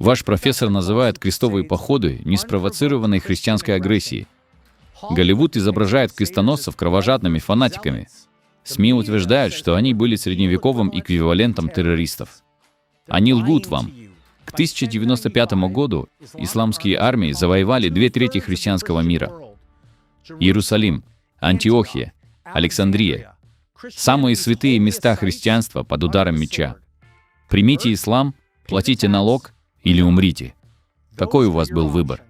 Ваш профессор называет крестовые походы неспровоцированной христианской агрессией. Голливуд изображает крестоносцев кровожадными фанатиками. СМИ утверждают, что они были средневековым эквивалентом террористов. Они лгут вам. К 1095 году исламские армии завоевали 2/3 христианского мира. Иерусалим, Антиохия, Александрия — самые святые места христианства под ударом меча. Примите ислам, платите налог или умрите. Какой у вас был выбор?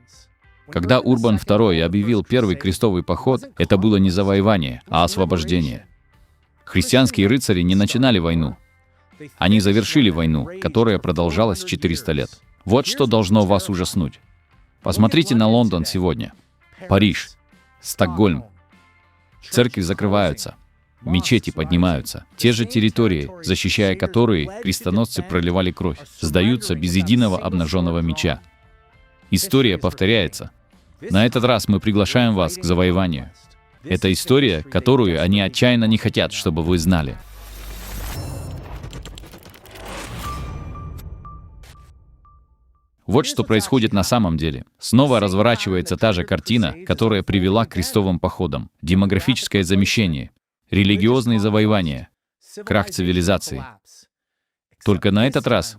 Когда Урбан II объявил первый крестовый поход, это было не завоевание, а освобождение. Христианские рыцари не начинали войну. Они завершили войну, которая продолжалась 400 лет. Вот что должно вас ужаснуть. Посмотрите на Лондон сегодня, Париж, Стокгольм. Церкви закрываются, мечети поднимаются. Те же территории, защищая которые крестоносцы проливали кровь, сдаются без единого обнаженного меча. История повторяется. На этот раз мы приглашаем вас к завоеванию. Это история, которую они отчаянно не хотят, чтобы вы знали. Вот что происходит на самом деле. Снова разворачивается та же картина, которая привела к крестовым походам. Демографическое замещение, религиозные завоевания, крах цивилизации. Только на этот раз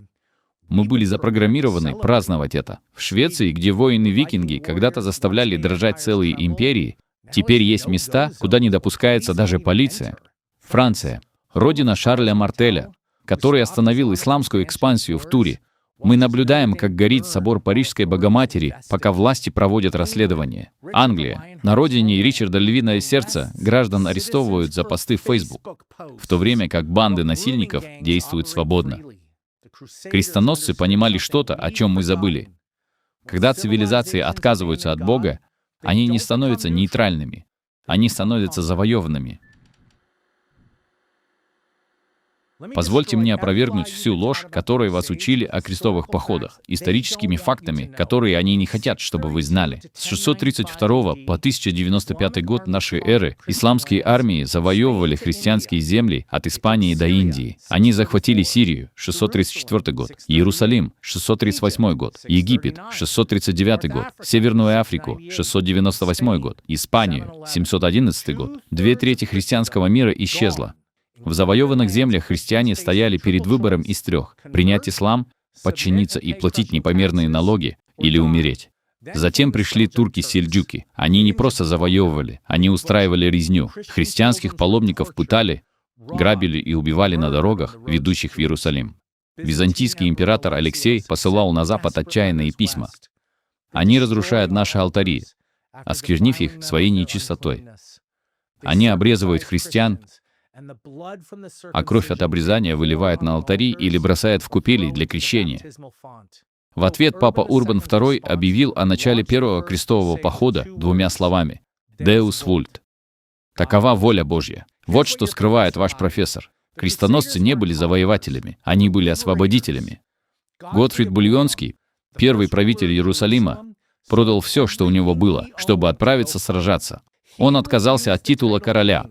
мы были запрограммированы праздновать это. В Швеции, где воины-викинги когда-то заставляли дрожать целые империи, теперь есть места, куда не допускается даже полиция. Франция, родина Шарля Мартеля, который остановил исламскую экспансию в Туре. Мы наблюдаем, как горит собор Парижской Богоматери, пока власти проводят расследование. Англия. На родине Ричарда Львиное Сердце граждан арестовывают за посты в Facebook, в то время как банды насильников действуют свободно. Крестоносцы понимали что-то, о чем мы забыли. Когда цивилизации отказываются от Бога, они не становятся нейтральными, они становятся завоеванными. Позвольте мне опровергнуть всю ложь, которой вас учили о крестовых походах, историческими фактами, которые они не хотят, чтобы вы знали. С 632 по 1095 год нашей эры исламские армии завоевывали христианские земли от Испании до Индии. Они захватили Сирию, 634 год, Иерусалим, 638 год, Египет, 639 год, Северную Африку, 698 год, Испанию, 711 год. 2/3 христианского мира исчезло. В завоеванных землях христиане стояли перед выбором из трех: принять ислам, подчиниться и платить непомерные налоги, или умереть. Затем пришли турки-сельджуки. Они не просто завоевывали, они устраивали резню. Христианских паломников пытали, грабили и убивали на дорогах, ведущих в Иерусалим. Византийский император Алексей посылал на запад отчаянные письма. Они разрушают наши алтари, осквернив их своей нечистотой. Они обрезывают христиан, а кровь от обрезания выливает на алтари или бросает в купели для крещения. В ответ папа Урбан II объявил о начале первого крестового похода двумя словами: «Deus vult». Такова воля Божья. Вот что скрывает ваш профессор. Крестоносцы не были завоевателями, они были освободителями. Готфрид Бульонский, первый правитель Иерусалима, продал все, что у него было, чтобы отправиться сражаться. Он отказался от титула короля,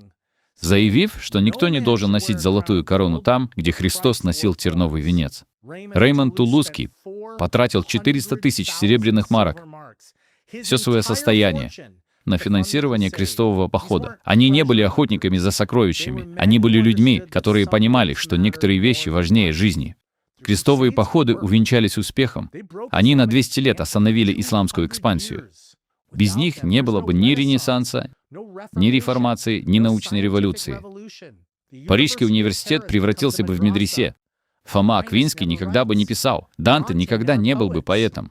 заявив, что никто не должен носить золотую корону там, где Христос носил терновый венец. Реймонд Тулузский потратил 400 тысяч серебряных марок, все свое состояние, на финансирование крестового похода. Они не были охотниками за сокровищами, они были людьми, которые понимали, что некоторые вещи важнее жизни. Крестовые походы увенчались успехом. Они на 200 лет остановили исламскую экспансию. Без них не было бы ни Ренессанса, ни реформации, ни научной революции. Парижский университет превратился бы в медресе. Фома Аквинский никогда бы не писал. Данте никогда не был бы поэтом.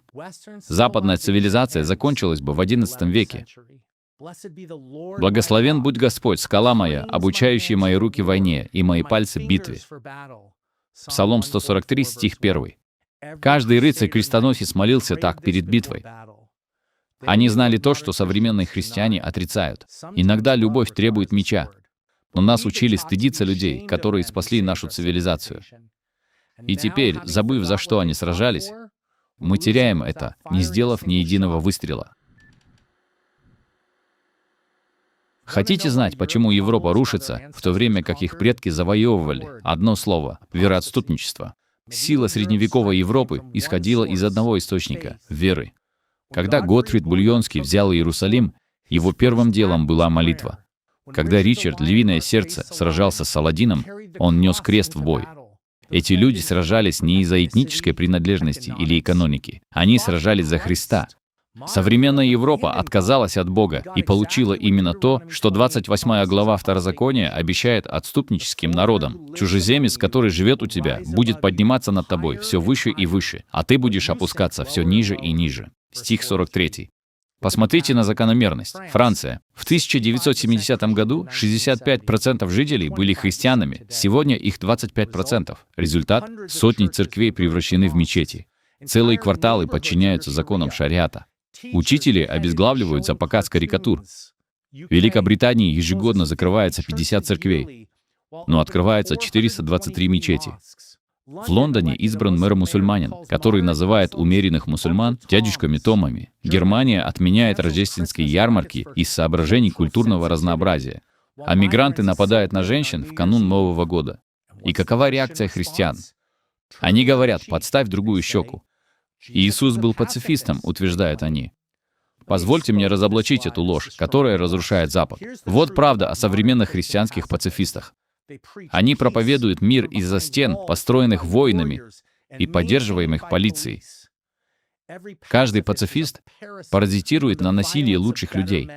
Западная цивилизация закончилась бы в XI веке. «Благословен будь Господь, скала моя, обучающая мои руки войне и мои пальцы битве». Псалом 143, стих 1. Каждый рыцарь-крестоносец молился так перед битвой. Они знали то, что современные христиане отрицают. Иногда любовь требует меча, но нас учили стыдиться людей, которые спасли нашу цивилизацию. И теперь, забыв, за что они сражались, мы теряем это, не сделав ни единого выстрела. Хотите знать, почему Европа рушится, в то время как их предки завоевывали? Одно слово — вероотступничество. Сила средневековой Европы исходила из одного источника — веры. Когда Готфрид Бульонский взял Иерусалим, его первым делом была молитва. Когда Ричард «Львиное сердце» сражался с Саладином, он нес крест в бой. Эти люди сражались не из-за этнической принадлежности или экономики. Они сражались за Христа. Современная Европа отказалась от Бога и получила именно то, что 28 глава Второзакония обещает отступническим народам. Чужеземец, который живет у тебя, будет подниматься над тобой все выше и выше, а ты будешь опускаться все ниже и ниже. Стих 43. Посмотрите на закономерность. Франция. В 1970 году 65% жителей были христианами, сегодня их 25%. Результат — сотни церквей превращены в мечети. Целые кварталы подчиняются законам шариата. Учители обезглавливают за показ карикатур. В Великобритании ежегодно закрывается 50 церквей, но открывается 423 мечети. В Лондоне избран мэр-мусульманин, который называет умеренных мусульман дядюшками Томами. Германия отменяет рождественские ярмарки из соображений культурного разнообразия. А мигранты нападают на женщин в канун Нового года. И какова реакция христиан? Они говорят: «Подставь другую щеку». Иисус был пацифистом, утверждают они. Позвольте мне разоблачить эту ложь, которая разрушает Запад. Вот правда о современных христианских пацифистах. Они проповедуют мир из-за стен, построенных воинами и поддерживаемых полицией. Каждый пацифист паразитирует на насилии лучших людей.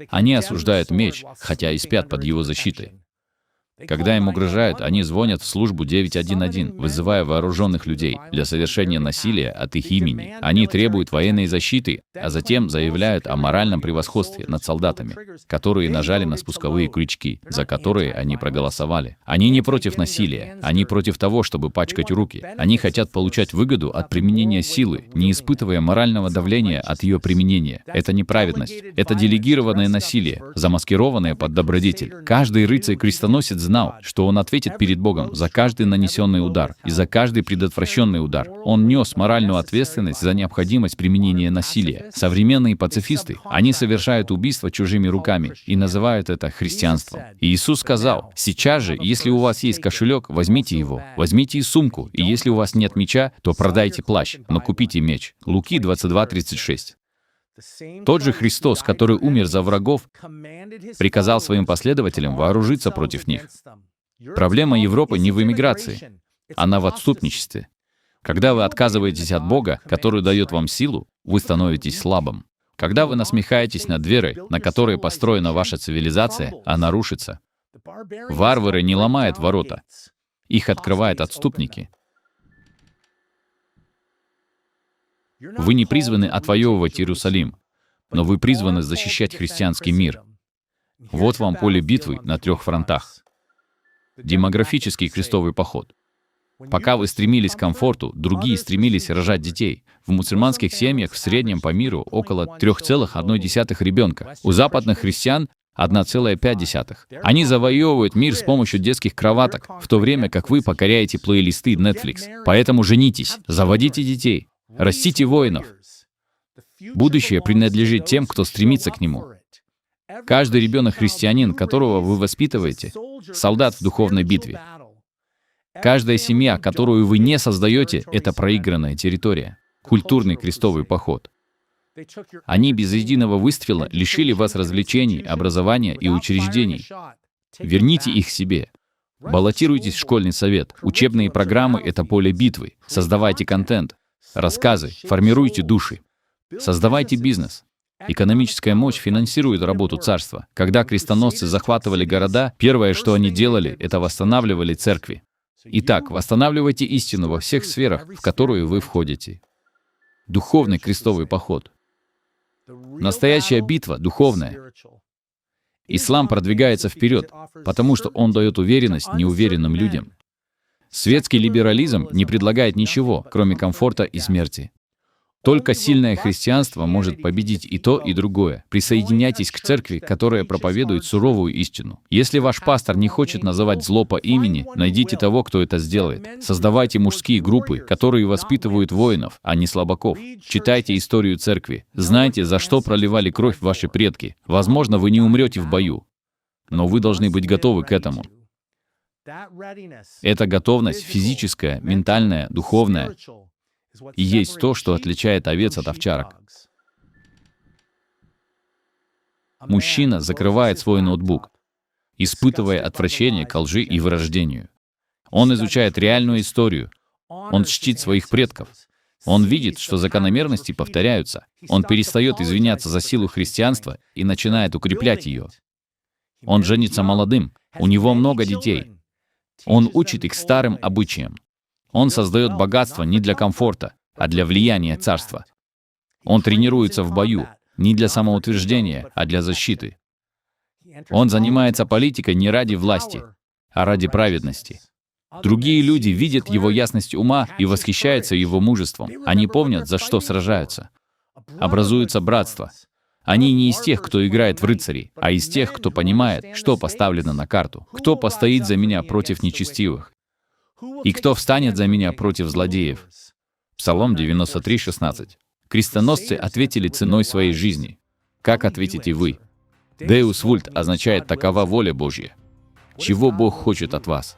Они осуждают меч, хотя и спят под его защитой. Когда им угрожают, они звонят в службу 911, вызывая вооруженных людей для совершения насилия от их имени. Они требуют военной защиты, а затем заявляют о моральном превосходстве над солдатами, которые нажали на спусковые крючки, за которые они проголосовали. Они не против насилия, они против того, чтобы пачкать руки. Они хотят получать выгоду от применения силы, не испытывая морального давления от ее применения. Это неправедность. Это делегированное насилие, замаскированное под добродетель. Каждый рыцарь-крестоносец знал, что он ответит перед Богом за каждый нанесенный удар и за каждый предотвращенный удар. Он нес моральную ответственность за необходимость применения насилия. Современные пацифисты, они совершают убийство чужими руками и называют это христианством. И Иисус сказал: «Сейчас же, если у вас есть кошелек, возьмите его, возьмите и сумку, и если у вас нет меча, то продайте плащ, но купите меч». Луки 22:36. Тот же Христос, который умер за врагов, приказал своим последователям вооружиться против них. Проблема Европы не в эмиграции, она в отступничестве. Когда вы отказываетесь от Бога, который дает вам силу, вы становитесь слабым. Когда вы насмехаетесь над верой, на которой построена ваша цивилизация, она рушится. Варвары не ломают ворота, их открывают отступники. Вы не призваны отвоевывать Иерусалим, но вы призваны защищать христианский мир. Вот вам поле битвы на 3 фронтах. Демографический крестовый поход. Пока вы стремились к комфорту, другие стремились рожать детей. В мусульманских семьях в среднем по миру около 3,1 ребенка. У западных христиан 1,5. Они завоевывают мир с помощью детских кроваток, в то время как вы покоряете плейлисты Netflix. Поэтому женитесь, заводите детей. Растите воинов. Будущее принадлежит тем, кто стремится к нему. Каждый ребенок-христианин, которого вы воспитываете, солдат в духовной битве. Каждая семья, которую вы не создаете, это проигранная территория. Культурный крестовый поход. Они без единого выстрела лишили вас развлечений, образования и учреждений. Верните их себе. Баллотируйтесь в школьный совет. Учебные программы — это поле битвы. Создавайте контент. Рассказы, формируйте души, создавайте бизнес. Экономическая мощь финансирует работу царства. Когда крестоносцы захватывали города, первое, что они делали, это восстанавливали церкви. Итак, восстанавливайте истину во всех сферах, в которые вы входите. Духовный крестовый поход. Настоящая битва духовная. Ислам продвигается вперед, потому что он дает уверенность неуверенным людям. Светский либерализм не предлагает ничего, кроме комфорта и смерти. Только сильное христианство может победить и то, и другое. Присоединяйтесь к церкви, которая проповедует суровую истину. Если ваш пастор не хочет называть зло по имени, найдите того, кто это сделает. Создавайте мужские группы, которые воспитывают воинов, а не слабаков. Читайте историю церкви. Знайте, за что проливали кровь ваши предки. Возможно, вы не умрете в бою, но вы должны быть готовы к этому. Эта готовность физическая, ментальная, духовная и есть то, что отличает овец от овчарок. Мужчина закрывает свой ноутбук, испытывая отвращение к лжи и вырождению. Он изучает реальную историю. Он чтит своих предков. Он видит, что закономерности повторяются. Он перестает извиняться за силу христианства и начинает укреплять ее. Он женится молодым. У него много детей. Он учит их старым обычаям. Он создает богатство не для комфорта, а для влияния царства. Он тренируется в бою не для самоутверждения, а для защиты. Он занимается политикой не ради власти, а ради праведности. Другие люди видят его ясность ума и восхищаются его мужеством. Они помнят, за что сражаются. Образуется братство. Они не из тех, кто играет в рыцарей, а из тех, кто понимает, что поставлено на карту. Кто постоит за меня против нечестивых? И кто встанет за меня против злодеев? Псалом 93:16. Крестоносцы ответили ценой своей жизни. Как ответите вы? Deus vult означает «такова воля Божья». Чего Бог хочет от вас?